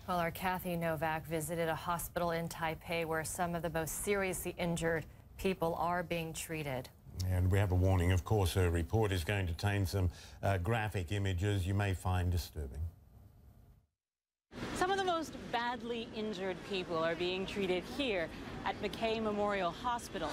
Well, our Kathy Novak visited a hospital in Taipei where some of the most seriously injured people are being treated. And we have a warning, of course. Her report is going to contain some graphic images you may find disturbing. Some of the most badly injured people are being treated here at McKay Memorial Hospital.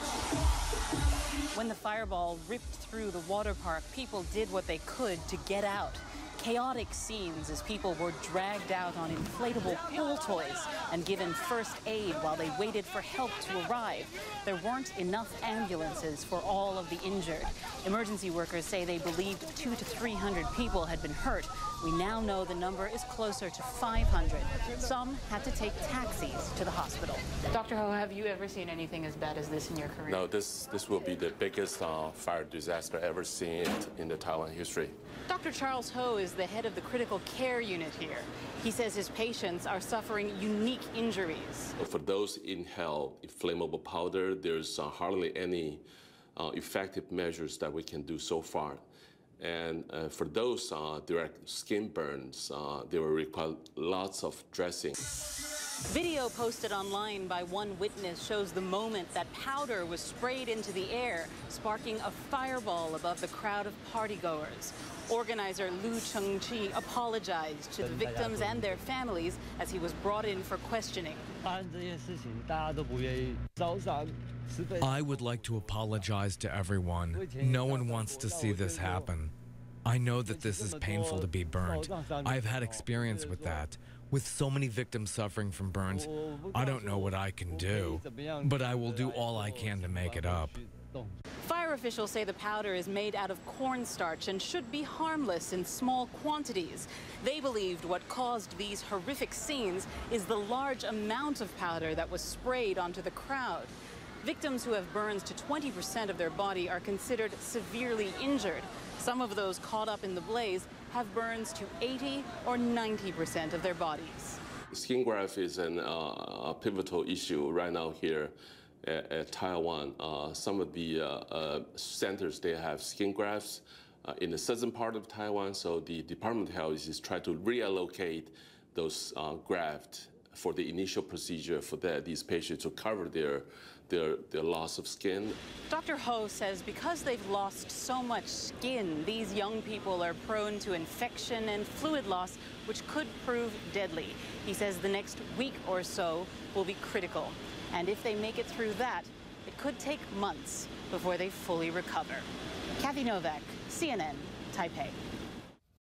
When the fireball ripped through the water park, people did what they could to get out. Chaotic scenes as people were dragged out on inflatable pool toys and given first aid while they waited for help to arrive. There weren't enough ambulances for all of the injured. Emergency workers say they believed 200 to 300 people had been hurt. We now know the number is closer to 500. Some had to take taxis to the hospital. Dr. Ho, have you ever seen anything as bad as this in your career? No, this will be the biggest fire disaster ever seen in the Taiwan history. Dr. Charles Ho is the head of the critical care unit here. He says his patients are suffering unique injuries. For those inhale inflammable powder, there's hardly any effective measures that we can do so far. And for those direct skin burns, they will require lots of dressing. Video posted online by one witness shows the moment that powder was sprayed into the air, sparking a fireball above the crowd of partygoers. Organizer Lu Chengqi apologized to the victims and their families as he was brought in for questioning. I would like to apologize to everyone. No one wants to see this happen. I know that this is painful to be burned. I've had experience with that. With so many victims suffering from burns, I don't know what I can do, but I will do all I can to make it up. Fire officials say the powder is made out of cornstarch and should be harmless in small quantities. They believed what caused these horrific scenes is the large amount of powder that was sprayed onto the crowd. Victims who have burns to 20% of their body are considered severely injured. Some of those caught up in the blaze have burns to 80 or 90% of their bodies. Skin graft is a pivotal issue right now here at Taiwan. Some of the centers, they have skin grafts in the southern part of Taiwan, so the Department of Health is trying to reallocate those grafts for the initial procedure for these patients to cover their loss of skin. Dr. Ho says because they've lost so much skin, these young people are prone to infection and fluid loss, which could prove deadly. He says the next week or so will be critical. And if they make it through that, it could take months before they fully recover. Kathy Novak, CNN, Taipei.